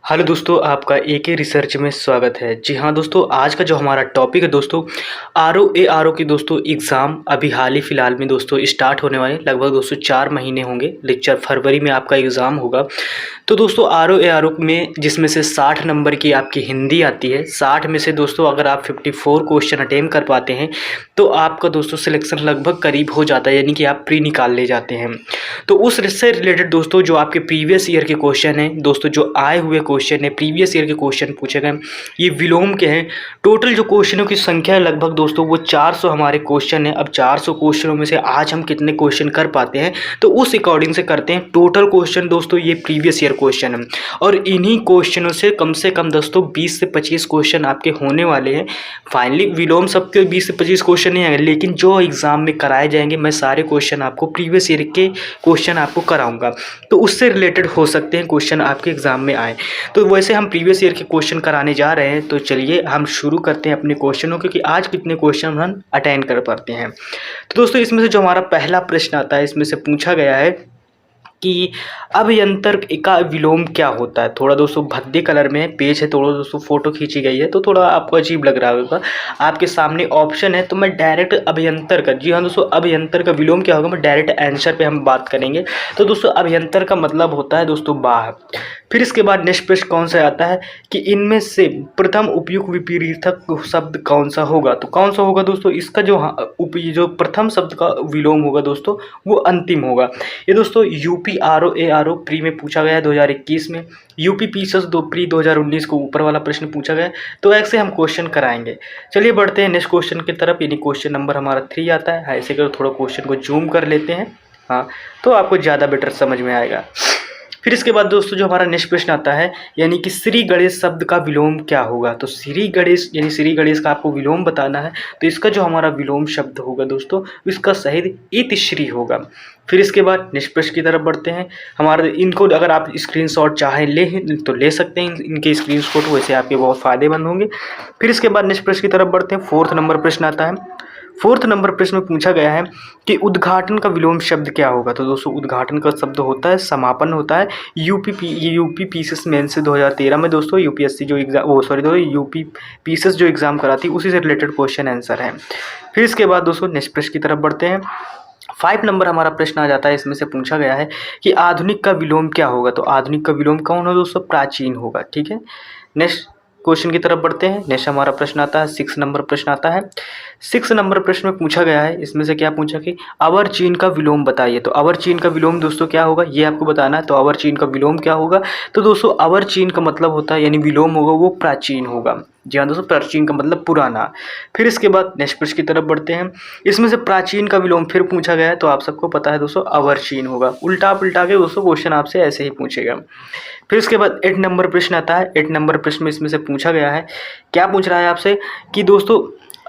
Hello दोस्तों, आपका एके research में स्वागत है। जी हाँ दोस्तों, आज का जो हमारा टॉपिक है दोस्तों, आर ओ की दोस्तों एग्ज़ाम अभी हाल ही फ़िलहाल में दोस्तों स्टार्ट होने वाले लगभग दोस्तों 4 महीने होंगे। लेक्चर फरवरी में आपका एग्ज़ाम होगा। तो दोस्तों आर ओ में जिसमें से 60 नंबर की आपकी हिंदी आती है। 60 में से दोस्तों अगर आप 54 क्वेश्चन अटेम्प्ट कर पाते हैं तो आपका दोस्तों सिलेक्शन लगभग करीब हो जाता है, यानी कि आप प्री निकाल ले जाते हैं। तो उस से रिलेटेड दोस्तों जो आपके प्रीवियस ईयर के क्वेश्चन हैं दोस्तों, जो आए हुए क्वेश्चन है, प्रीवियस ईयर के क्वेश्चन पूछे गए, ये विलोम के हैं। टोटल जो क्वेश्चनों की संख्या है लगभग दोस्तों वो 400 हमारे क्वेश्चन है। अब 400 क्वेश्चनों में से आज हम कितने क्वेश्चन कर पाते हैं तो उस अकॉर्डिंग से करते हैं। टोटल क्वेश्चन दोस्तों ये प्रीवियस ईयर क्वेश्चन है और इन्हीं क्वेश्चनों से कम दोस्तों 20 से 25 क्वेश्चन आपके होने वाले हैं। फाइनली विलोम सबके 20 से 25 क्वेश्चन नहीं आएंगे, लेकिन जो एग्जाम में कराए जाएंगे मैं सारे क्वेश्चन आपको प्रीवियस ईयर के क्वेश्चन आपको कराऊंगा, तो उससे रिलेटेड हो सकते हैं क्वेश्चन आपके एग्जाम में आए। तो वैसे हम प्रीवियस ईयर के क्वेश्चन कराने जा रहे हैं, तो चलिए हम शुरू करते हैं अपने क्वेश्चनों के कि आज कितने क्वेश्चन हम अटेंड कर पाते हैं। तो दोस्तों इसमें से जो हमारा पहला प्रश्न आता है, इसमें से पूछा गया है कि अभ्यंतर का विलोम क्या होता है। थोड़ा दोस्तों भद्दे कलर में पेज है, थोड़ा दोस्तों फोटो खींची गई है तो थोड़ा आपको अजीब लग रहा होगा। आपके सामने ऑप्शन है तो मैं डायरेक्ट अभ्यंतर का, जी हाँ दोस्तों, अभ्यंतर का विलोम क्या होगा, मैं डायरेक्ट आंसर पे हम बात करेंगे। तो दोस्तों अभ्यंतर का मतलब होता है दोस्तों बाह्य। फिर इसके बाद नेक्स्ट प्रश्न कौन सा आता है कि इनमें से प्रथम उपयुक्त विपरीतक शब्द कौन सा होगा। तो कौन सा होगा दोस्तों, इसका जो प्रथम शब्द का विलोम होगा दोस्तों वो अंतिम होगा। ये दोस्तों यूपी आर ओ प्री में पूछा गया है 2021 में। यूपी पीसीएस दो प्री 2019 को ऊपर वाला प्रश्न पूछा गया है, तो ऐसे हम क्वेश्चन कराएंगे। चलिए बढ़ते हैं नेक्स्ट क्वेश्चन की तरफ, यानी क्वेश्चन नंबर हमारा 3 आता है। ऐसे कर थोड़ा क्वेश्चन को जूम कर लेते हैं, हाँ, तो आपको ज़्यादा बेटर समझ में आएगा। फिर इसके बाद दोस्तों जो हमारा नेक्स्ट प्रश्न आता है, यानी कि श्री गणेश शब्द का विलोम क्या होगा। तो श्री गणेश यानी श्री गणेश का आपको विलोम बताना है, तो इसका जो हमारा विलोम शब्द होगा दोस्तों, इसका सही इतिश्री होगा। फिर इसके बाद नेक्स्ट प्रश्न की तरफ बढ़ते हैं। हमारे इनको अगर आप स्क्रीनशॉट चाहें ले तो ले सकते हैं, इनके स्क्रीनशॉट वैसे आपके बहुत फ़ायदेमंद होंगे। फिर इसके बाद नेक्स्ट प्रश्न की तरफ बढ़ते हैं। 4th नंबर प्रश्न आता है। 4th नंबर प्रश्न में पूछा गया है कि उद्घाटन का विलोम शब्द क्या होगा। तो दोस्तों उद्घाटन का शब्द होता है समापन होता है। यूपी पीसीएस मेन से 2013 में दोस्तों यूपीएससी जो एग्जाम यूपी पीसीएस जो एग्ज़ाम कराती उसी से रिलेटेड क्वेश्चन आंसर है। फिर इसके बाद दोस्तों नेक्स्ट प्रश्न की तरफ बढ़ते हैं। 5 नंबर हमारा प्रश्न आ जाता है। इसमें से पूछा गया है कि आधुनिक का विलोम क्या होगा। तो आधुनिक का विलोम कौन होगा दोस्तों, प्राचीन होगा। ठीक है, नेक्स्ट क्वेश्चन की तरफ बढ़ते हैं। नेक्स्ट हमारा प्रश्न आता है 6 नंबर प्रश्न आता है। 6 नंबर प्रश्न में पूछा गया है, इसमें से क्या पूछा कि अवर चीन का विलोम बताइए। तो अवर चीन का विलोम दोस्तों क्या होगा ये आपको बताना है। तो अवर चीन का विलोम क्या होगा, तो दोस्तों अवर चीन का मतलब होता है यानी विलोम होगा वो प्राचीन होगा। जी हाँ दोस्तों, प्राचीन का मतलब पुराना। फिर इसके बाद नेक्स्ट प्रश्न की तरफ बढ़ते हैं। इसमें से प्राचीन का विलोम फिर पूछा गया है, तो आप सबको पता है दोस्तों अवर चीन होगा। उल्टा पुल्टा के दोस्तों क्वेश्चन आपसे ऐसे ही पूछेगा। फिर इसके बाद 8 नंबर प्रश्न आता है। 8 नंबर प्रश्न में इसमें से पूछा गया है, क्या पूछ रहा है आपसे कि दोस्तों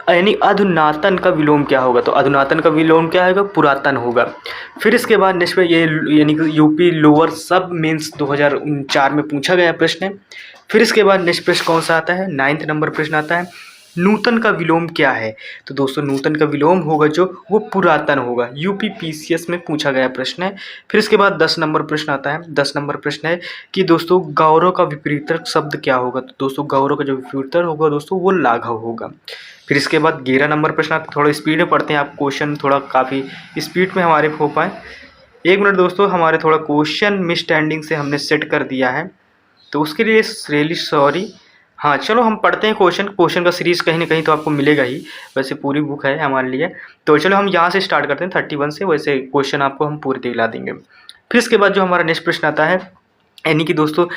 यानी अधुनातन का विलोम क्या होगा। तो अधुनातन का विलोम क्या होगा, पुरातन होगा। फिर इसके बाद नेक्स्ट में ये यानी कि यूपी लोअर सब मेंस 2004 में पूछा गया प्रश्न है। फिर इसके बाद नेक्स्ट प्रश्न कौन सा आता है, 9th नंबर प्रश्न आता है, नूतन का विलोम क्या है। तो दोस्तों नूतन का विलोम होगा जो वो पुरातन होगा। यूपी पीसीएस में पूछा गया प्रश्न है। फिर इसके बाद 10 नंबर प्रश्न आता है। 10 नंबर प्रश्न है कि दोस्तों गौरव का विपरीतक शब्द क्या होगा। तो दोस्तों गौरव का जो विपरीतक होगा दोस्तों वो लाघव होगा। फिर इसके बाद 11 नंबर प्रश्न आता है। थोड़ा स्पीड में पढ़ते हैं, आप क्वेश्चन थोड़ा काफ़ी स्पीड में हमारे हो पाए। 1 मिनट दोस्तों, हमारे थोड़ा क्वेश्चन मिसस्टैंडिंग से हमने सेट कर दिया है, तो उसके लिए रियली सॉरी। हाँ चलो हम पढ़ते हैं क्वेश्चन का सीरीज़ कहीं ना कहीं तो आपको मिलेगा ही, वैसे पूरी बुक है हमारे लिए। तो चलो हम यहाँ से स्टार्ट करते हैं 31 से, वैसे क्वेश्चन आपको हम पूरे दिला देंगे। फिर इसके बाद जो हमारा नेक्स्ट प्रश्न आता है, यानी कि दोस्तों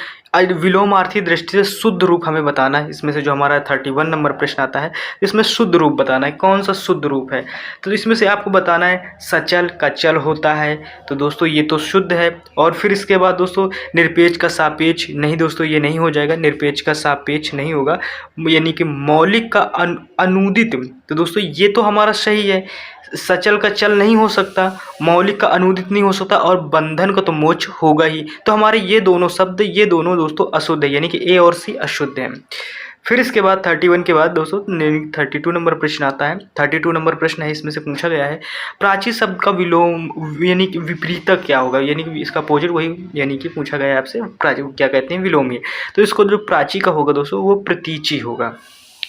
विलोमार्थी दृष्टि से शुद्ध रूप हमें बताना है। इसमें से जो हमारा 31 नंबर प्रश्न आता है, इसमें शुद्ध रूप बताना है, कौन सा शुद्ध रूप है। तो इसमें से आपको बताना है सचल का चल होता है, तो दोस्तों ये तो शुद्ध है। और फिर इसके बाद दोस्तों निरपेक्ष का सापेक्ष, नहीं दोस्तों ये नहीं हो जाएगा, निरपेक्ष का सापेक्ष नहीं होगा। यानी कि मौलिक का अनूदित, तो दोस्तों ये तो हमारा सही है। सचल का चल नहीं हो सकता, मौलिक का अनूदित नहीं हो सकता, और बंधन का तो मोक्ष होगा ही। तो हमारे ये दोनों शब्द, ये दोनों दोस्तों अशुद्ध है, यानी कि ए और सी अशुद्ध है। फिर इसके बाद 31 के बाद दोस्तों 32 नंबर प्रश्न आता है। 32 नंबर प्रश्न है, इसमें से पूछा गया है प्राची शब्द का विलोम यानी कि विपरीतक क्या होगा, यानी कि इसका अपोजिट वही यानी कि पूछा गया है आपसे प्राची क्या कहते हैं, विलोमी। तो इसको जो प्राची का होगा दोस्तों वो प्रतीची होगा।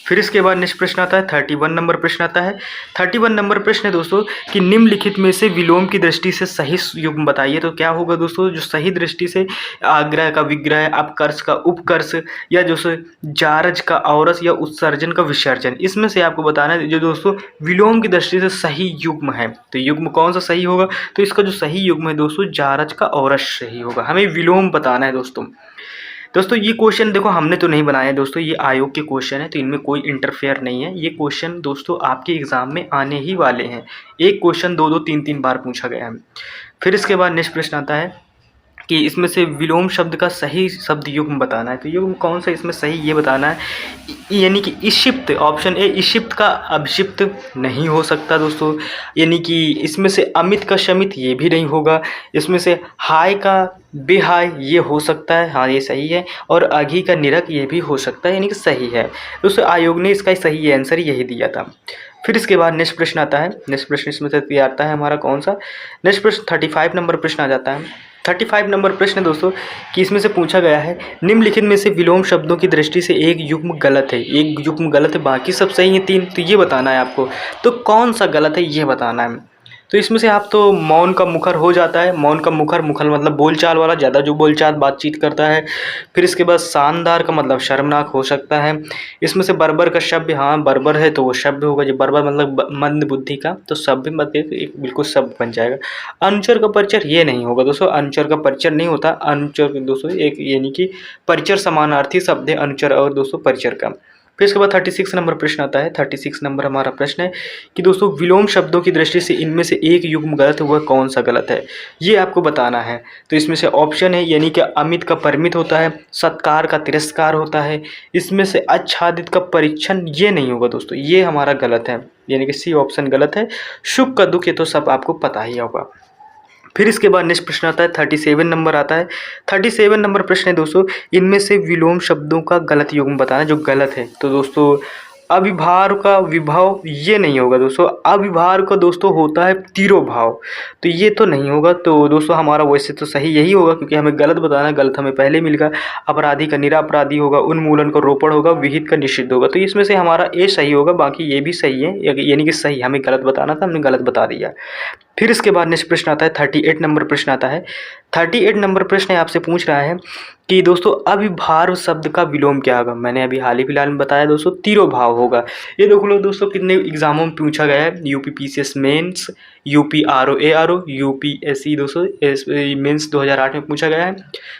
फिर इसके बाद नेक्स्ट प्रश्न आता है 31 नंबर प्रश्न आता है। 31 नंबर प्रश्न है दोस्तों कि निम्नलिखित में से विलोम की दृष्टि से सही युग्म बताइए। तो क्या होगा दोस्तों, जो सही दृष्टि से आग्रह का विग्रह, अपकर्ष का उपकर्ष, या जो जारज का औरस, या उत्सर्जन का विसर्जन, इसमें से आपको बताना है जो दोस्तों विलोम की दृष्टि से सही युग्म है। तो युग्म कौन सा सही होगा, तो इसका जो सही युग्म है दोस्तों जारज का औरस सही होगा। हमें विलोम बताना है दोस्तों ये क्वेश्चन देखो हमने तो नहीं बनाया दोस्तों, ये आयोग के क्वेश्चन है, तो इनमें कोई इंटरफेयर नहीं है। ये क्वेश्चन दोस्तों आपके एग्जाम में आने ही वाले हैं। एक क्वेश्चन दो दो तीन तीन बार पूछा गया है। फिर इसके बाद नेक्स्ट प्रश्न आता है कि इसमें से विलोम शब्द का सही शब्द युग्म बताना है। तो युग्म कौन सा इसमें सही ये बताना है, यानी कि इशिप्त, ऑप्शन ए इशिप्त का अभिषिप्त नहीं हो सकता दोस्तों, यानी कि इसमें से अमित का शमित ये भी नहीं होगा, इसमें से हाय का बेहाय ये हो सकता है, हाँ ये सही है, और अघी का निरक ये भी हो सकता है, यानी कि सही है दोस्तों। आयोग ने इसका सही आंसर यही दिया था। फिर इसके बाद नेक्स्ट प्रश्न आता है। नेक्स्ट प्रश्न इसमें से आता है हमारा कौन सा, नेक्स्ट प्रश्न 35 नंबर प्रश्न आ जाता है। 35 नंबर प्रश्न दोस्तों कि इसमें से पूछा गया है निम्नलिखित में से विलोम शब्दों की दृष्टि से एक युग्म गलत है, एक युग्म गलत है, बाकी सब सही है तीन, तो ये बताना है आपको। तो कौन सा गलत है ये बताना है। तो इसमें से आप तो मौन का मुखर हो जाता है, मौन का मुखर, मुखर मतलब बोलचाल वाला, ज़्यादा जो बोलचाल बातचीत करता है। फिर इसके बाद शानदार का मतलब शर्मनाक हो सकता है। इसमें से बर्बर का शब्द, हाँ बर्बर है तो वो शब्द होगा, जो बर्बर मतलब मंद बुद्धि का, तो शब्द मतलब एक बिल्कुल शब्द बन जाएगा। अनुचर का परिचर ये नहीं होगा दोस्तों, अनुचर का परिचर नहीं होता। अनुचर दोस्तों एक यानी कि परिचर समानार्थी शब्द है अनुचर और दोस्तों परिचर का। फिर इसके बाद 36 नंबर प्रश्न आता है। 36 नंबर हमारा प्रश्न है कि दोस्तों विलोम शब्दों की दृष्टि से इनमें से एक युग्म गलत है, वह कौन सा गलत है ये आपको बताना है। तो इसमें से ऑप्शन है यानी कि अमित का परिमित होता है, सत्कार का तिरस्कार होता है, इसमें से आच्छादित का परीक्षण ये नहीं होगा दोस्तों, ये हमारा गलत है, यानी कि सी ऑप्शन गलत है। सुख का दुख ये तो सब आपको पता ही होगा। फिर इसके बाद नेक्स्ट प्रश्न आता है 37 नंबर आता है। 37 नंबर प्रश्न है दोस्तों इनमें से विलोम शब्दों का गलत युग्म बताना जो गलत है। तो दोस्तों अभिभार का विभाव ये नहीं होगा दोस्तों, अभिभार का दोस्तों होता है तिरोभाव, तो ये तो नहीं होगा। तो दोस्तों हमारा वैसे तो सही यही होगा क्योंकि हमें गलत बताना है, गलत हमें पहले मिल गया। अपराधी का निरापराधी होगा, उन्मूलन का रोपण होगा, विहित का निषिद्ध होगा, तो इसमें से हमारा ए सही होगा, बाकी ये भी सही है, यानी कि सही हमें गलत बताना था, हमने गलत बता दिया। फिर इसके बाद नेक्स्ट प्रश्न आता है 38 नंबर प्रश्न आता है। 38 नंबर प्रश्न आपसे पूछ रहा है कि दोस्तों अभिभार शब्द का विलोम क्या होगा। मैंने अभी हाल ही फिलहाल में बताया दोस्तों तिरोभाव होगा। ये देख लो दोस्तों कितने एग्जामों में पूछा गया है, UP PCS mains, UP RO, UPSC दोस्तों मेंस 2008 में पूछा गया है।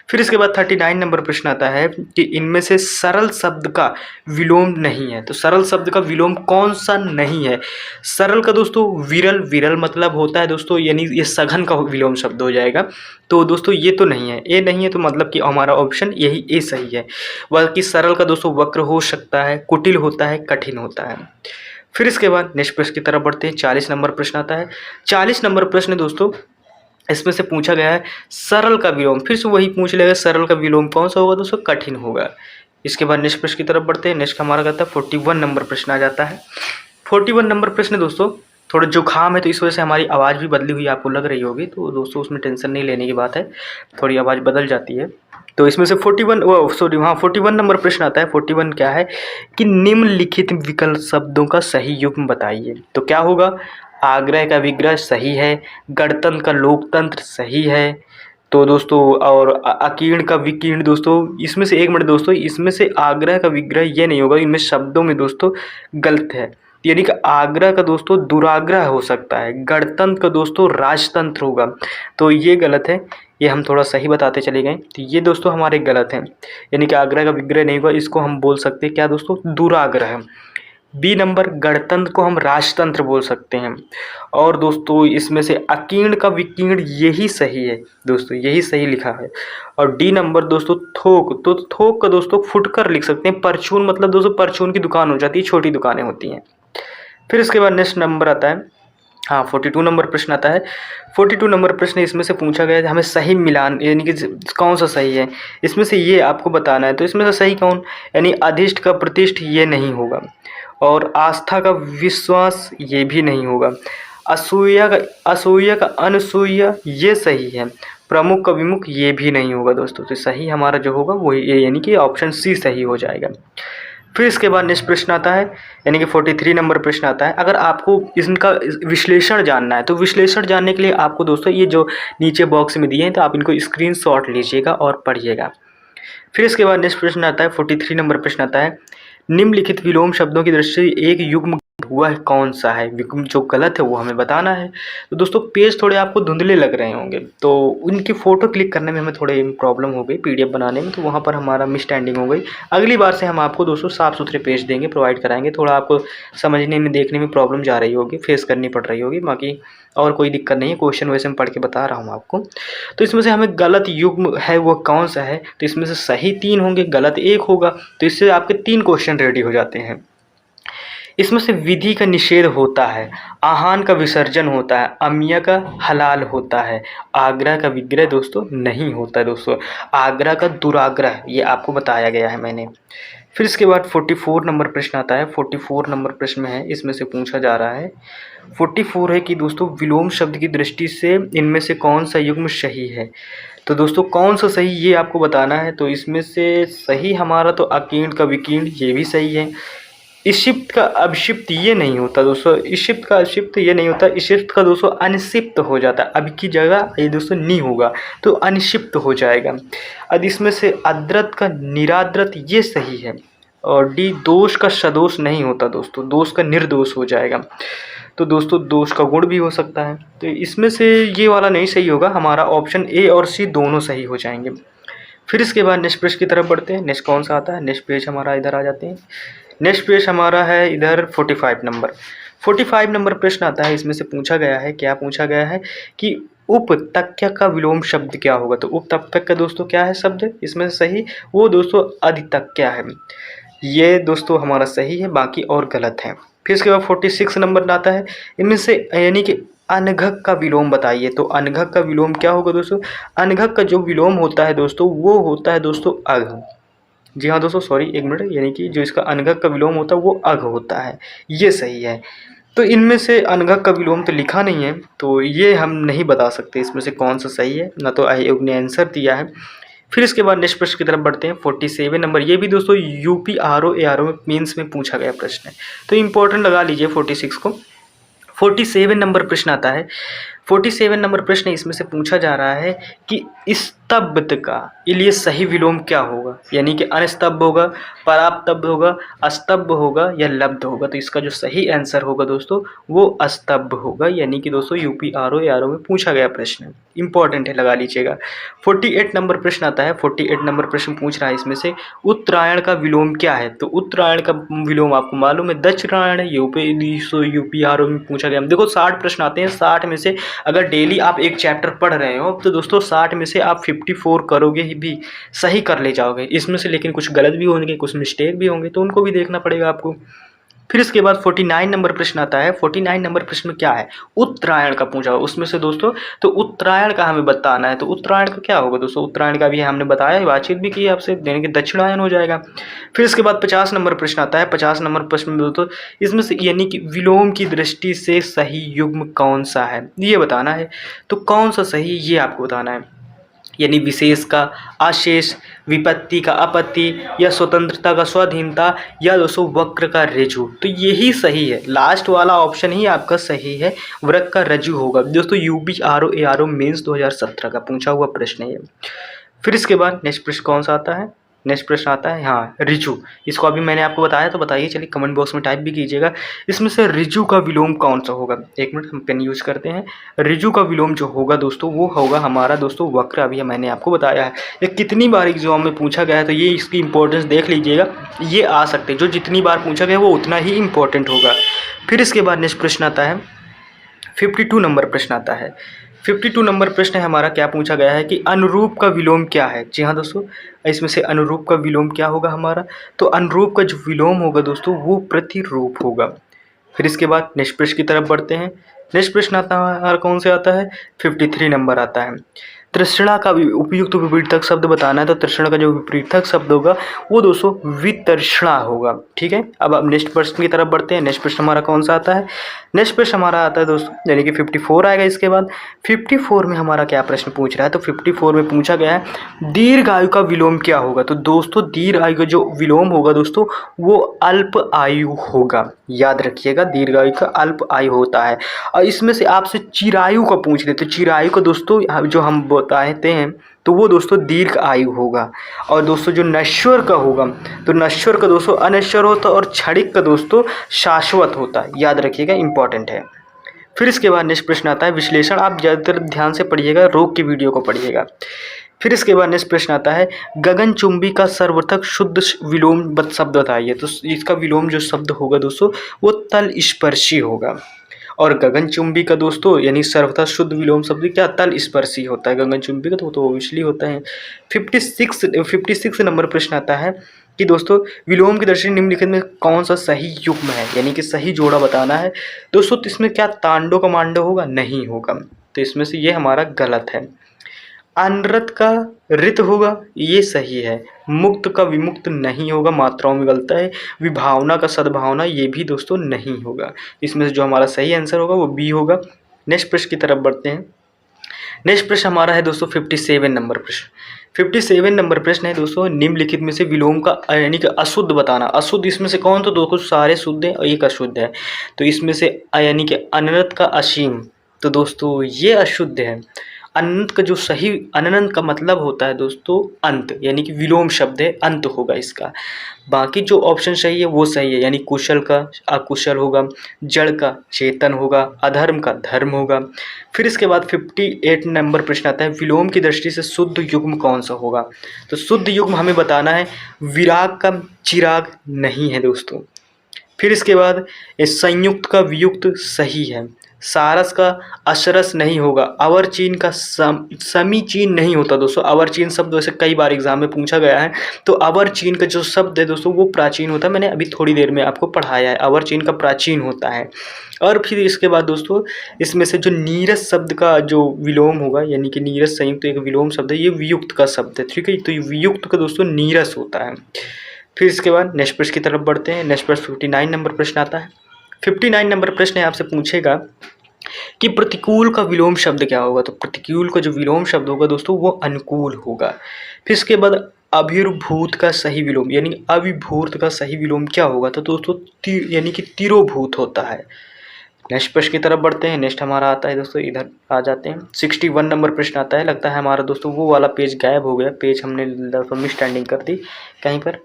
फिर इसके बाद 39 नंबर प्रश्न आता है कि इनमें से सरल शब्द का विलोम नहीं है। तो सरल शब्द का विलोम कौन सा नहीं है। सरल का दोस्तों विरल, विरल मतलब होता है दोस्तों यानी ये सघन का विलोम शब्द हो जाएगा। तो दोस्तों ये तो नहीं है, ए नहीं है, तो मतलब कि हमारा ऑप्शन यही ए सही है। बल्कि सरल का दोस्तों वक्र हो सकता है, कुटिल होता है, कठिन होता है। फिर इसके बाद नेक्स्ट प्रश्न की तरफ बढ़ते हैं। 40 नंबर प्रश्न आता है। 40 नंबर प्रश्न दोस्तों इसमें से पूछा गया है सरल का विलोम, फिर से वही पूछ लेगा सरल का विलोम कौन सा होगा दोस्तों, कठिन होगा। इसके बाद नेक्स्ट प्रश्न की तरफ बढ़ते हैं। नेक्स्ट हमारा कहता है 41 नंबर प्रश्न आ जाता है। 41 नंबर प्रश्न दोस्तों थोड़ा जुकाम है तो इस वजह से हमारी आवाज़ भी बदली हुई आपको लग रही होगी, तो दोस्तों उसमें टेंशन नहीं लेने की बात है, थोड़ी आवाज़ बदल जाती है। तो इसमें से 41 नंबर प्रश्न आता है। 41 क्या है कि निम्नलिखित विकल्प शब्दों का सही युग्म बताइए। तो क्या होगा, आग्रह का विग्रह सही है, गणतंत्र का लोकतंत्र सही है, तो दोस्तों और अकीर्ण का विकीर्ण दोस्तों इसमें से एक मिनट दोस्तों, इसमें से आग्रह का विग्रह ये नहीं होगा, इनमें शब्दों में दोस्तों गलत है, यानी कि आग्रह का दोस्तों दुराग्रह हो सकता है, गणतंत्र का दोस्तों राजतंत्र होगा, तो ये गलत है। ये हम थोड़ा सही बताते चले गए, तो ये दोस्तों हमारे गलत हैं, यानी कि आग्रह का विग्रह नहीं होगा, इसको हम बोल सकते हैं क्या दोस्तों, दुराग्रह। बी नंबर गणतंत्र को हम राजतंत्र बोल सकते हैं। और दोस्तों इसमें से अकीर्ण का विकीर्ण यही सही है दोस्तों, यही सही लिखा है। और डी नंबर दोस्तों थोक, तो थोक का दोस्तों फुटकर लिख सकते हैं। परचून मतलब दोस्तों परचून की दुकान हो जाती है, छोटी दुकानें होती हैं। फिर इसके बाद नेक्स्ट नंबर आता है हाँ, 42 नंबर प्रश्न आता है। 42 नंबर प्रश्न इसमें से पूछा गया है, हमें सही मिलान यानी कि कौन सा सही है, इसमें से ये आपको बताना है। तो इसमें से सही कौन, यानी अधिष्ट का प्रतिष्ठ ये नहीं होगा, और आस्था का विश्वास ये भी नहीं होगा, असूया का अनसूया ये सही है, प्रमुख का विमुख ये भी नहीं होगा दोस्तों। तो सही हमारा जो होगा वो ये, यानी कि ऑप्शन सी सही हो जाएगा। फिर इसके बाद नेक्स्ट प्रश्न आता है, यानी कि 43 नंबर प्रश्न आता है। अगर आपको इनका विश्लेषण जानना है, तो विश्लेषण जानने के लिए आपको दोस्तों ये जो नीचे बॉक्स में दिए हैं, तो आप इनको स्क्रीनशॉट लीजिएगा और पढ़िएगा। फिर इसके बाद नेक्स्ट प्रश्न आता है, 43 नंबर प्रश्न आता है, निम्नलिखित विलोम शब्दों की दृष्टि से एक युग्म हुआ है कौन सा है, विलोम जो गलत है वो हमें बताना है। तो दोस्तों पेज थोड़े आपको धुंधले लग रहे होंगे, तो उनकी फ़ोटो क्लिक करने में हमें थोड़ी प्रॉब्लम हो गई पीडीएफ बनाने में, तो वहाँ पर हमारा मिसस्टैंडिंग हो गई। अगली बार से हम आपको दोस्तों साफ़ सुथरे पेज देंगे, प्रोवाइड कराएंगे। थोड़ा आपको समझने में देखने में प्रॉब्लम जा रही होगी, फेस करनी पड़ रही होगी, बाकी और कोई दिक्कत नहीं है। क्वेश्चन वैसे मैं पढ़ के बता रहा हूँ आपको। तो इसमें से हमें गलत युग्म है वो कौन सा है, तो इसमें से सही 3 होंगे, गलत 1 होगा। तो इससे आपके 3 क्वेश्चन रेडी हो जाते हैं। इसमें से विधि का निषेध होता है, आहान का विसर्जन होता है, अमिया का हलाल होता है, आग्रह का विग्रह दोस्तों नहीं होता है दोस्तों, आग्रह का दुराग्रह ये आपको बताया गया है मैंने। फिर इसके बाद 44 नंबर प्रश्न आता है। 44 नंबर प्रश्न में है, इसमें से पूछा जा रहा है 44 है कि दोस्तों विलोम शब्द की दृष्टि से इनमें से कौन सा युग्म सही है। तो दोस्तों कौन सा सही ये आपको बताना है। तो इसमें से सही हमारा तो अकीर्ण का विकीर्ण ये भी सही है, इशिप्त का अभिषिप्त ये नहीं होता दोस्तों, इशिप्त का अभिषिप्त ये नहीं होता, इशिप्त का दोस्तों अनिषिप्त हो जाता है, अब की जगह ये दोस्तों नहीं होगा तो अनिषिप्त हो जाएगा। अब इसमें से अद्रत का निराद्रत ये सही है, और डी दोष का सदोष नहीं होता दोस्तों, दोष का निर्दोष हो जाएगा। तो दोस्तों दोष का गुण भी हो सकता है, तो इसमें से ये वाला नहीं सही होगा, हमारा ऑप्शन ए और सी दोनों सही हो जाएंगे। फिर इसके बाद नेक्स्ट पेज की तरफ बढ़ते हैं। नेक्स्ट कौन सा आता है, नेक्स्ट पेज हमारा इधर आ जाते हैं। नेक्स्ट पेज हमारा है इधर 45 नंबर। 45 नंबर प्रश्न आता है। इसमें से पूछा गया है, क्या पूछा गया है कि उपतक्य का विलोम शब्द क्या होगा। तो उपतक्य का दोस्तों क्या है शब्द, इसमें से सही वो दोस्तों अधितक्य है, ये दोस्तों हमारा सही है, बाकी और गलत है। फिर इसके बाद 46 नंबर आता है, इनमें से यानी कि अनघक का विलोम बताइए। तो अनघक का विलोम क्या होगा दोस्तों, अनघक का जो विलोम होता है दोस्तों वो होता है दोस्तों अघ। जी हाँ दोस्तों, सॉरी एक मिनट, यानी कि जो इसका अनघक का विलोम होता है वो अघ होता है, ये सही है। तो इनमें से अनघक का विलोम तो लिखा नहीं है, तो ये हम नहीं बता सकते इसमें से कौन सा सही है, ना तो आयोग ने आंसर दिया है। फिर इसके बाद नेक्स्ट प्रश्न की तरफ बढ़ते हैं। 47 नंबर, ये भी दोस्तों यूपी आरओ एआरओ में मीन्स में पूछा गया प्रश्न है, तो इंपॉर्टेंट लगा लीजिए 46 को। 47 नंबर प्रश्न आता है। 47 नंबर प्रश्न इसमें से पूछा जा रहा है कि स्तब्ध का लिए सही विलोम क्या होगा, यानी कि अनस्तब्ध होगा, परास्तब्ध होगा, अस्तब्ध होगा या लब्ध होगा। तो इसका जो सही आंसर होगा दोस्तों वो अस्तब्ध होगा, यानी कि दोस्तों यूपी आरओ एआरओ में पूछा गया प्रश्न, इंपॉर्टेंट है, लगा लीजिएगा। 48 नंबर प्रश्न आता है। 48 नंबर प्रश्न पूछ रहा है इसमें से उत्तरायण का विलोम क्या है। तो उत्तरायण का विलोम आपको मालूम है दक्षिणायण है, यूपी आरओ में पूछा गया। देखो 60 प्रश्न आते हैं, 60 में से अगर डेली आप एक चैप्टर पढ़ रहे हो तो दोस्तों 60 में से आप 54 करोगे ही भी सही कर ले जाओगे इसमें से, लेकिन कुछ गलत भी होंगे, कुछ मिस्टेक भी होंगे, तो उनको भी देखना पड़ेगा आपको। फिर इसके बाद 49 नंबर प्रश्न आता है। 49 नंबर प्रश्न में क्या है, उत्तरायण का पूछा हुआ उसमें से दोस्तों, तो उत्तरायण का हमें बताना है। तो उत्तरायण का क्या होगा दोस्तों, उत्तरायण का भी हमने बताया, बातचीत भी की आपसे, यानी कि दक्षिणायन हो जाएगा। फिर इसके बाद 50 नंबर प्रश्न आता है। 50 नंबर प्रश्न में दोस्तों इसमें से यानी कि विलोम की दृष्टि से सही युग्म कौन सा है ये बताना है। तो कौन सा सही ये आपको बताना है, यानी विशेष का अशेष, विपत्ति का आपत्ति, या स्वतंत्रता का स्वाधीनता, या दोस्तों वक्र का ऋजु। तो यही सही है, लास्ट वाला ऑप्शन ही आपका सही है, वक्र का ऋजु होगा दोस्तों। यूपी आरओ एआरओ मेंस 2017 का पूछा हुआ प्रश्न है ये। फिर इसके बाद नेक्स्ट प्रश्न कौन सा आता है, नेक्स्ट प्रश्न आता है हाँ ऋजु। इसको अभी मैंने आपको बताया, तो बताइए, चलिए कमेंट बॉक्स में टाइप भी कीजिएगा। इसमें से ऋजु का विलोम कौन सा होगा, एक मिनट हम पेन यूज करते हैं। ऋजु का विलोम जो होगा दोस्तों वो होगा हमारा दोस्तों वक्र, अभी मैंने आपको बताया है। ये कितनी बार एग्जाम में पूछा गया है, तो ये इसकी इंपॉर्टेंस देख लीजिएगा, ये आ सकते हैं, जो जितनी बार पूछा गया वो उतना ही इंपॉर्टेंट होगा। फिर इसके बाद नेक्स्ट प्रश्न आता है 52 नंबर प्रश्न आता है। 52 नंबर प्रश्न है हमारा, क्या पूछा गया है कि अनुरूप का विलोम क्या है। जी हाँ दोस्तों, इसमें से अनुरूप का विलोम क्या होगा हमारा, तो अनुरूप का जो विलोम होगा दोस्तों वो प्रतिरूप होगा। फिर इसके बाद नेक्स्ट प्रश्न की तरफ बढ़ते हैं। नेक्स्ट प्रश्न आता है हमारा कौन से आता है, 53 नंबर आता है। तृष्णा का उपयुक्त विपरीतक शब्द बताना है, तो तृष्णा का जो विपरीतक शब्द होगा वो दोस्तों वितृष्णा होगा। ठीक है, अब नेक्स्ट प्रश्न की तरफ बढ़ते हैं। नेक्स्ट प्रश्न हमारा कौन सा आता है, नेक्स्ट प्रश्न हमारा आता है दोस्तों यानी कि 54 आएगा। इसके बाद 54 में हमारा क्या प्रश्न पूछ रहा है, तो 54 में पूछा गया है दीर्घ आयु का विलोम क्या होगा। तो दोस्तों दीर्घ आयु का जो विलोम होगा दोस्तों वो अल्प आयु होगा। याद रखिएगा, दीर्घ आयु का अल्प आयु होता है। और इसमें से आपसे चिरायु का पूछ ले, तो चिरायु का दोस्तों जो हम बताते हैं तो वो दोस्तों दीर्घ आयु होगा। और दोस्तों जो नश्वर का होगा, तो नश्वर का दोस्तों अनश्वर होता है, और क्षणिक का दोस्तों शाश्वत होता है। याद रखिएगा, इंपॉर्टेंट है। फिर इसके बाद नेक्स्ट प्रश्न आता है विश्लेषण। आप ज़्यादातर ध्यान से पढ़िएगा, रोग की वीडियो को पढ़िएगा। फिर इसके बाद नेक्स्ट प्रश्न आता है गगनचुंबी का सर्वर्थक शुद्ध विलोम शब्द बताइए। तो इसका विलोम जो शब्द होगा दोस्तों वो तल स्पर्शी होगा। और गगनचुंबी का दोस्तों यानी सर्वथा शुद्ध विलोम शब्द क्या तल स्पर्शी होता है। गगनचुंबी का तो ऑब्वियसली होता है। 56 नंबर प्रश्न आता है कि दोस्तों विलोम की दृष्टि निम्नलिखित में कौन सा सही युग्म है, यानी कि सही जोड़ा बताना है दोस्तों। तो इसमें क्या तांडव का मांडव होगा, नहीं होगा, तो इसमें से ये हमारा गलत है। अनृत का ऋत होगा, ये सही है। मुक्त का विमुक्त नहीं होगा, मात्राओं में गलता है। विभावना का सद्भावना, ये भी दोस्तों नहीं होगा। इसमें से जो हमारा सही आंसर होगा वो बी होगा। नेक्स्ट प्रश्न की तरफ बढ़ते हैं। नेक्स्ट प्रश्न हमारा है दोस्तों 57 नंबर प्रश्न। 57 नंबर प्रश्न है दोस्तों निम्नलिखित में से विलोम का यानी कि अशुद्ध बताना। अशुद्ध इसमें से कौन, तो दोस्तों सारे शुद्ध हैं और एक अशुद्ध है। तो इसमें से यानी कि अनंत का असीम, तो दोस्तों ये अशुद्ध है। अनंत का जो सही, अनंत का मतलब होता है दोस्तों अंत, यानी कि विलोम शब्द है, अंत होगा इसका। बाकी जो ऑप्शन सही है वो सही है, यानी कुशल का अकुशल होगा, जड़ का चेतन होगा, अधर्म का धर्म होगा। फिर इसके बाद 58 नंबर प्रश्न आता है विलोम की दृष्टि से शुद्ध युग्म कौन सा होगा। तो शुद्ध युग्म हमें बताना है विराग का चिराग नहीं है दोस्तों। फिर इसके बाद संयुक्त का वियुक्त सही है। सारस का अशरस नहीं होगा। अवर्चीन का समीचीन नहीं होता दोस्तों। अवर्चीन शब्द वैसे कई बार एग्जाम में पूछा गया है, तो अवर्चीन का जो शब्द है दोस्तों वो प्राचीन होता है। मैंने अभी थोड़ी देर में आपको पढ़ाया है, अवर्चीन का प्राचीन होता है। और फिर इसके बाद दोस्तों इसमें से जो नीरस शब्द का जो विलोम होगा, यानी कि नीरस संयुक्त एक विलोम शब्द है, ये वियुक्त का शब्द है। ठीक है, तो ये वियुक्त का दोस्तों नीरस होता है। फिर इसके बाद नेक्स्ट प्रश्न की तरफ बढ़ते हैं। नेक्स्ट प्रश्न 59 नंबर प्रश्न आता है। 59 नंबर प्रश्न है आपसे पूछेगा कि प्रतिकूल का विलोम शब्द क्या होगा। तो प्रतिकूल का जो विलोम शब्द होगा दोस्तों वो अनुकूल होगा। फिर इसके बाद अभिर्भूत का सही विलोम यानी अभिभूत का सही विलोम क्या होगा, तो दोस्तों यानी कि तिरोभूत होता है। नेक्स्ट प्रश्न की तरफ बढ़ते हैं। नेक्स्ट हमारा आता है दोस्तों, इधर आ जाते हैं, 61 नंबर प्रश्न आता है। लगता है हमारा दोस्तों वो वाला पेज गायब हो गया, पेज हमने मिसस्टैंडिंग कर दी कहीं पर।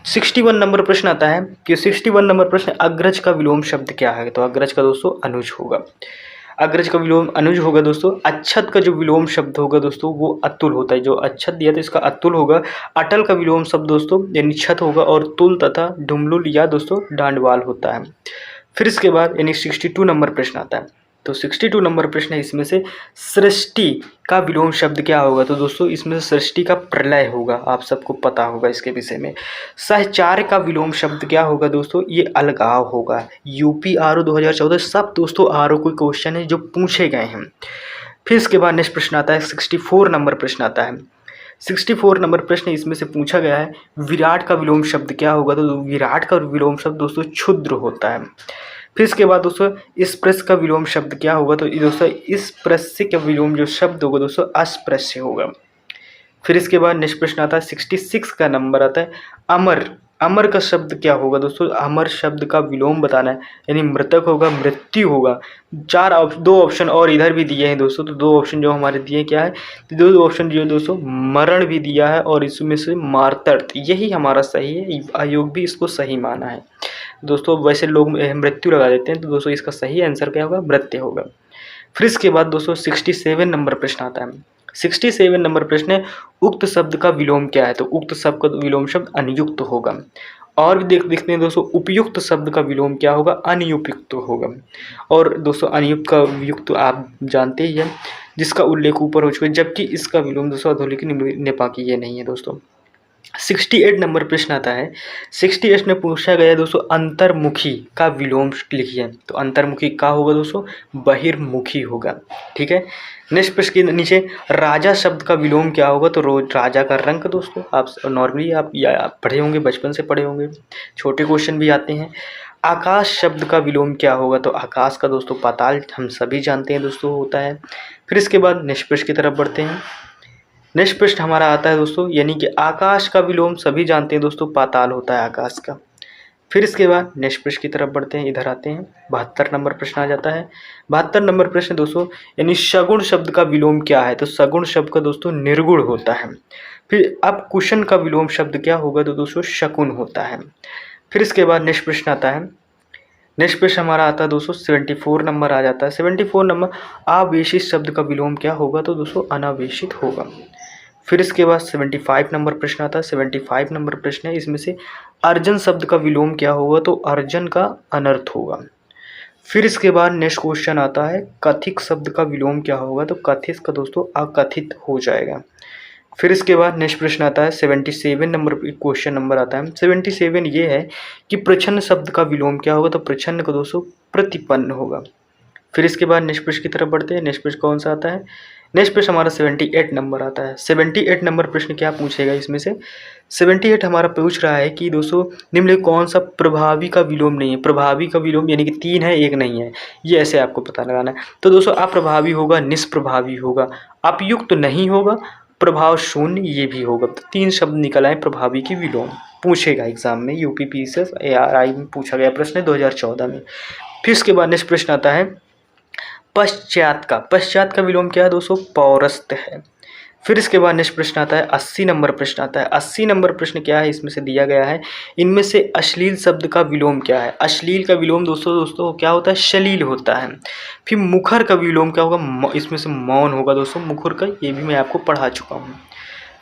61 नंबर प्रश्न आता है कि 61 नंबर प्रश्न अग्रज का विलोम शब्द क्या है। तो अग्रज का दोस्तों अनुज होगा। अग्रज का विलोम अनुज होगा दोस्तों। अच्छत का जो विलोम शब्द होगा दोस्तों वो अतुल होता है। जो अच्छत दिया था इसका अतुल होगा। अटल का विलोम शब्द दोस्तों यानी छत होगा। और तुल तथा डुमलुल या दोस्तों डांडवाल होता है। फिर इसके बाद यानी 62 नंबर प्रश्न आता है। तो 62 नंबर प्रश्न है, इसमें से सृष्टि का विलोम शब्द क्या होगा। तो दोस्तों इसमें से सृष्टि का प्रलय होगा, आप सबको पता होगा इसके विषय में। सहचार्य का विलोम शब्द क्या होगा दोस्तों, ये अलगाव होगा। यूपी आरओ 2014 सब दोस्तों आरओ कोई क्वेश्चन है जो पूछे गए हैं। फिर इसके बाद नेक्स्ट प्रश्न आता है 64 नंबर प्रश्न आता है। 64 नंबर प्रश्न इसमें से पूछा गया है विराट का विलोम शब्द क्या होगा। तो विराट का विलोम शब्द दोस्तों क्षुद्र होता है। फिर इसके बाद दोस्तों स्पृश्य का विलोम शब्द क्या होगा। तो दोस्तों स्पृश्य का विलोम जो शब्द होगा दोस्तों अस्पृश्य होगा। फिर इसके बाद नेक्स्ट प्रश्न आता है 66 का नंबर आता है अमर। अमर का शब्द क्या होगा दोस्तों, अमर शब्द का विलोम बताना है, यानी मृतक होगा, मृत्यु होगा। दो ऑप्शन और इधर भी दिए हैं दोस्तों। तो दो ऑप्शन जो हमारे दिए क्या है, तो दो ऑप्शन जो दोस्तों मरण भी दिया है और इसमें से मार्तर्थ, यही हमारा सही है। आयोग भी इसको सही माना है दोस्तों। वैसे लोग मृत्यु लगा देते हैं, तो दोस्तों इसका सही आंसर क्या होगा, मृत्यु होगा। फिर इसके बाद दोस्तों 67 नंबर प्रश्न आता है। 67 नंबर प्रश्न है उक्त शब्द का विलोम क्या है। तो उक्त शब्द का विलोम शब्द अनुयुक्त होगा। और भी देखते हैं दोस्तों उपयुक्त शब्द का विलोम क्या होगा, अनुपयुक्त होगा। और दोस्तों अनुयुक्त का युक्त आप जानते ही हैं, जिसका उल्लेख ऊपर हो चुका है, जबकि इसका विलोम दोस्तों अधोलिखित निम्नलिखित में से ये नहीं है दोस्तों। 68 नंबर प्रश्न आता है। 68 में पूछा गया दोस्तों, अंतर्मुखी का विलोम लिखिए। तो अंतर्मुखी का होगा दोस्तों, बहिर्मुखी होगा। ठीक है। नेक्स्ट प्रश्न के नीचे राजा शब्द का विलोम क्या होगा? तो रोज राजा का रंग दोस्तों, आप नॉर्मली आप या आप पढ़े होंगे, बचपन से पढ़े होंगे, छोटे क्वेश्चन भी आते हैं। आकाश शब्द का विलोम क्या होगा? तो आकाश का दोस्तों पाताल, हम सभी जानते हैं दोस्तों होता है। फिर इसके बाद नेक्स्ट प्रश्न की तरफ बढ़ते हैं। नेक्स्ट प्रश्न हमारा आता है दोस्तों, यानी कि आकाश का विलोम सभी जानते हैं दोस्तों, पाताल होता है आकाश का। फिर इसके बाद नेक्स्ट प्रश्न की तरफ बढ़ते हैं, इधर आते हैं। 72 नंबर प्रश्न आ जाता है। 72 नंबर प्रश्न दोस्तों, यानी सगुण शब्द का विलोम क्या है? तो सगुण शब्द का दोस्तों निर्गुण होता है। फिर अब कुशन का विलोम शब्द क्या होगा? तो दोस्तों शकुन होता है। फिर इसके बाद नेक्स्ट प्रश्न आता है। नेक्स्ट प्रश्न हमारा आता है दोस्तों 74 नंबर आ जाता है। 74 नंबर, आवेशित शब्द का विलोम क्या होगा? तो दोस्तों अनावेशित होगा। फिर इसके बाद 75 नंबर प्रश्न आता है। 75 नंबर प्रश्न है, इसमें से अर्जन शब्द का विलोम क्या होगा? तो अर्जन का अनर्थ होगा। फिर इसके बाद नेक्स्ट क्वेश्चन आता है, कथित शब्द का विलोम क्या होगा? तो कथित का दोस्तों अकथित हो जाएगा। फिर इसके बाद नेक्स्ट प्रश्न आता है 77 नंबर क्वेश्चन नंबर आता है। 77 ये है कि प्रच्छन्न शब्द का विलोम क्या होगा? तो प्रच्छन्न का दोस्तों प्रतिपन्न होगा। फिर इसके बाद नेक्स्ट प्रश्न की तरफ बढ़ते हैं। नेक्स्ट प्रश्न कौन सा आता है? नेक्स्ट प्रश्न हमारा 78 नंबर आता है। 78 नंबर प्रश्न क्या पूछेगा इसमें से? 78 हमारा पूछ रहा है कि दोस्तों निम्नलिखित कौन सा प्रभावी का विलोम नहीं है? प्रभावी का विलोम यानी कि 3 है, 1 नहीं है, ये ऐसे आपको पता लगाना है। तो दोस्तों अप्रभावी होगा, निष्प्रभावी होगा, अपयुक्त नहीं होगा, प्रभाव शून्य ये भी होगा। तो 3 शब्द निकल आए प्रभावी की विलोम, पूछेगा एग्जाम में, यूपीपीसीएस ARI में पूछा गया प्रश्न है 2014 में। फिर इसके बाद नेक्स्ट प्रश्न आता है पश्चात का विलोम क्या है दोस्तों? पौरस्त है। फिर इसके बाद नेक्स्ट प्रश्न आता है 80 नंबर प्रश्न आता है। 80 नंबर प्रश्न क्या है इसमें से दिया गया है, इनमें से अश्लील शब्द का विलोम क्या है? अश्लील का विलोम दोस्तों क्या होता है? श्लील होता है। फिर मुखर का विलोम क्या होगा? इसमें से मौन होगा दोस्तों, मुखर का, ये भी मैं आपको पढ़ा चुका हूँ।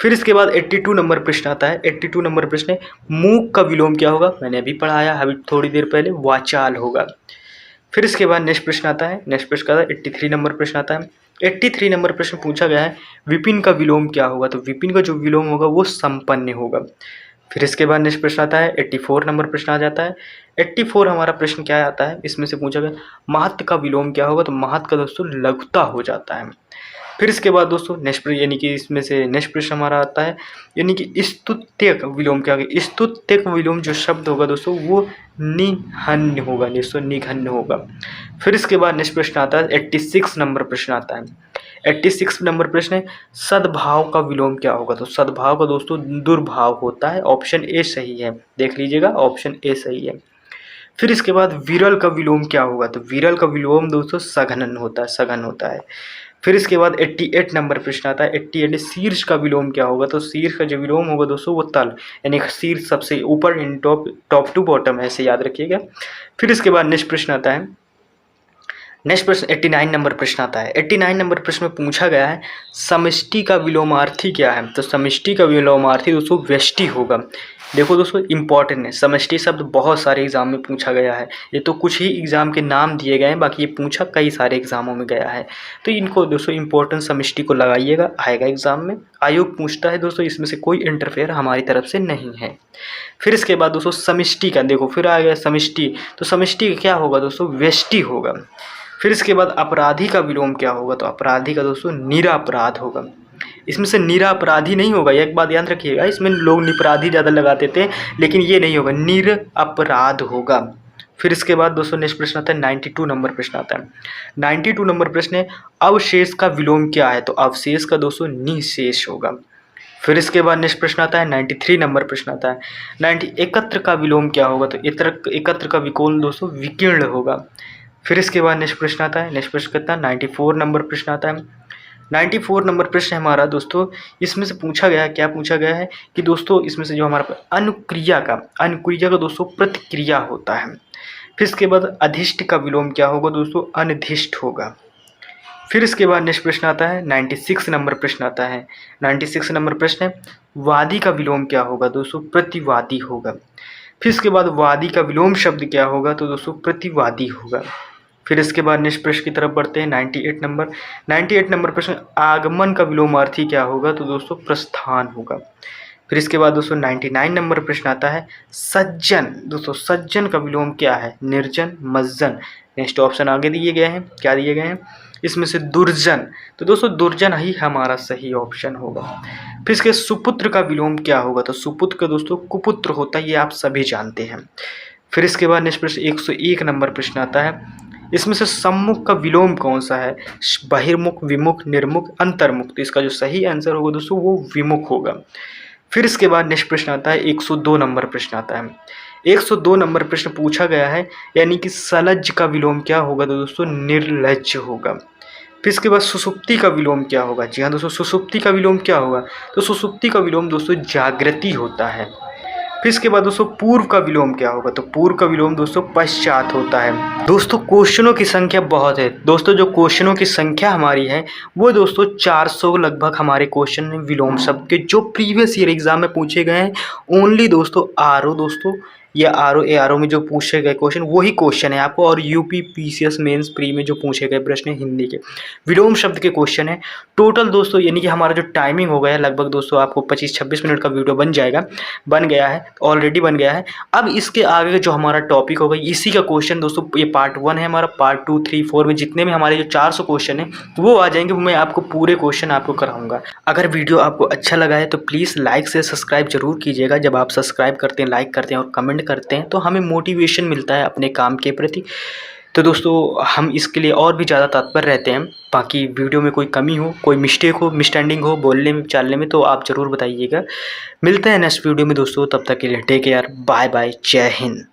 फिर इसके बाद 82 नंबर प्रश्न आता है। 82 नंबर प्रश्न है, मूक का विलोम क्या होगा? मैंने अभी पढ़ाया अभी थोड़ी देर पहले, वाचाल होगा। फिर इसके बाद नेक्स्ट प्रश्न आता है। नेक्स्ट प्रश्न का 83 नंबर प्रश्न आता है। 83 नंबर प्रश्न पूछा गया है, विपिन का विलोम क्या होगा? तो विपिन का जो विलोम होगा वो संपन्न होगा। फिर इसके बाद नेक्स्ट प्रश्न आता है 84 नंबर प्रश्न आ जाता है। 84 हमारा प्रश्न क्या आता है, इसमें से पूछा गया महत्व का विलोम क्या होगा? तो महत्व का दोस्तों लघुता हो जाता है। फिर इसके बाद दोस्तों नेक्स्ट यानी कि इसमें से नेक्स्ट प्रश्न हमारा आता है, यानी कि स्तुत्य का विलोम क्या होगा? स्तुत्य का विलोम जो शब्द होगा दोस्तों वो निहन्य होगा, दोस्तों निघन्य होगा। फिर इसके बाद नेक्स्ट प्रश्न आता है 86 नंबर प्रश्न आता है। 86 नंबर प्रश्न है, सद्भाव का विलोम क्या होगा? तो सद्भाव का दोस्तों दुर्भाव होता है। ऑप्शन ए सही है, देख लीजिएगा, ऑप्शन ए सही है। फिर इसके बाद विरल का विलोम क्या होगा? तो विरल का विलोम दोस्तों सघनन होता है, सघन होता है। फिर इसके बाद 88 नंबर प्रश्न आता है। 88 शीर्ष का विलोम क्या होगा? तो शीर्ष का जो विलोम होगा दोस्तों वो तल, यानी शीर्ष सबसे ऊपर, इन टॉप टू बॉटम, ऐसे याद रखिएगा। फिर इसके बाद नेक्स्ट प्रश्न आता है। नेक्स्ट प्रश्न 89 नंबर प्रश्न आता है। 89 नंबर प्रश्न में पूछा गया है समष्टि का विलोमार्थी क्या है? तो समष्टि का विलोमार्थी दोस्तों व्यष्टि होगा। देखो दोस्तों इंपॉर्टेंट है, समष्टि शब्द बहुत सारे एग्जाम में पूछा गया है। ये तो कुछ ही एग्जाम के नाम दिए गए हैं, बाकी ये पूछा कई सारे एग्जामों में गया है। तो इनको दोस्तों इंपॉर्टेंट समष्टि को लगाइएगा, आएगा एग्जाम में। आयोग पूछता है दोस्तों, इसमें से कोई इंटरफेयर हमारी तरफ से नहीं है। फिर इसके बाद दोस्तों समष्टि का देखो, फिर आ गया समष्टि, तो समष्टि क्या होगा दोस्तों? व्यष्टि होगा। फिर इसके बाद अपराधी का विलोम क्या होगा? तो अपराधी का दोस्तों निरापराध होगा। इसमें से निरापराधी नहीं होगा, एक बात याद रखिएगा, इसमें लोग निपराधी ज़्यादा लगाते थे, लेकिन ये नहीं होगा, निरपराध होगा। फिर इसके बाद दोस्तों नेक्स्ट प्रश्न आता है 92 नंबर प्रश्न आता है। 92 नंबर प्रश्न है अवशेष का विलोम क्या है? तो अवशेष का दोस्तों निशेष होगा। फिर इसके बाद नेक्स्ट प्रश्न आता है 93 नंबर प्रश्न आता है। 90 एकत्र का विलोम क्या होगा? तो एकत्र का विकोल दोस्तों विकीर्ण होगा। फिर इसके बाद नेक्स्ट प्रश्न आता है। नेक्स्ट प्रश्न कितना? 94 नंबर प्रश्न आता है। 94 नंबर प्रश्न हमारा दोस्तों, इसमें से पूछा गया है, क्या पूछा गया है कि दोस्तों इसमें से जो हमारा अनुक्रिया का दोस्तों प्रतिक्रिया होता है। फिर इसके बाद अधिष्ट का विलोम क्या होगा दोस्तों? अनधिष्ट होगा। फिर इसके बाद नेक्स्ट प्रश्न आता है 96 नंबर प्रश्न आता है। 96 नंबर प्रश्न है वादी का विलोम क्या होगा दोस्तों? प्रतिवादी होगा। फिर इसके बाद वादी का विलोम शब्द क्या होगा? तो दोस्तों प्रतिवादी होगा। फिर इसके बाद नेक्स्ट प्रश्न की तरफ बढ़ते हैं 98 नंबर प्रश्न आगमन का विलोमार्थी क्या होगा? तो दोस्तों प्रस्थान होगा। फिर इसके बाद दोस्तों 99 नंबर प्रश्न आता है सज्जन। दोस्तों सज्जन का विलोम क्या है? निर्जन, मज्जन। नेक्स्ट ऑप्शन आगे दिए गए हैं, क्या दिए गए हैं इसमें से? दुर्जन। तो दोस्तों दुर्जन ही हमारा सही ऑप्शन होगा। फिर इसके सुपुत्र का विलोम क्या होगा? तो सुपुत्र का दोस्तों कुपुत्र होता है, ये आप सभी जानते हैं। फिर इसके बाद नेक्स्ट प्रश्न 101 नंबर प्रश्न आता है इसमें से सम्मुख का विलोम कौन सा है? बहिर्मुख, विमुख, निर्मुख, अंतर्मुख। तो इसका जो सही आंसर होगा दोस्तों वो विमुख होगा। फिर इसके बाद नेक्स्ट प्रश्न आता है 102 नंबर प्रश्न आता है। 102 नंबर प्रश्न पूछा गया है यानी कि सलज्ज का विलोम क्या होगा? तो दोस्तों निर्लज्ज होगा। फिर इसके बाद सुसुप्ति का विलोम क्या होगा? जी हाँ दोस्तों, सुसुप्ति का विलोम क्या होगा? तो सुसुप्ति का विलोम दोस्तों जागृति होता है। फिर इसके बाद दोस्तों पूर्व का विलोम क्या होगा? तो पूर्व का विलोम दोस्तों पश्चात होता है। दोस्तों क्वेश्चनों की संख्या बहुत है। दोस्तों जो क्वेश्चनों की संख्या हमारी है वो दोस्तों 400 लगभग हमारे क्वेश्चन हैं विलोम शब्द के, जो प्रीवियस ईयर एग्जाम में पूछे गए हैं। ओनली दोस्तों आरओ दोस्तों या आरओ एआरओ में जो पूछे गए क्वेश्चन वही क्वेश्चन है आपको, और यूपी पीसीएस मेंस प्री में जो पूछे गए प्रश्न हिंदी के विलोम शब्द के क्वेश्चन है। टोटल दोस्तों यानी कि हमारा जो टाइमिंग हो गया है लगभग दोस्तों आपको 25-26 मिनट का वीडियो बन गया है, ऑलरेडी बन गया है। अब इसके आगे जो हमारा टॉपिक होगा इसी का क्वेश्चन दोस्तों, ये पार्ट 1 है हमारा। पार्ट 2, 3, 4 में जितने भी हमारे जो 400 क्वेश्चन है वो आ जाएंगे, मैं आपको पूरे क्वेश्चन आपको कराऊंगा। अगर वीडियो आपको अच्छा लगा है तो प्लीज़ लाइक से सब्सक्राइब जरूर कीजिएगा। जब आप सब्सक्राइब करते हैं, लाइक करते हैं और कमेंट करते हैं तो हमें मोटिवेशन मिलता है अपने काम के प्रति। तो दोस्तों हम इसके लिए और भी ज़्यादा तत्पर रहते हैं। बाकी वीडियो में कोई कमी हो, कोई मिस्टेक हो, मिसअंडरस्टैंडिंग हो बोलने में चालने में तो आप ज़रूर बताइएगा। मिलते हैं नेक्स्ट वीडियो में दोस्तों, तब तक के लिए टेक केयर, बाय बाय, जय हिंद।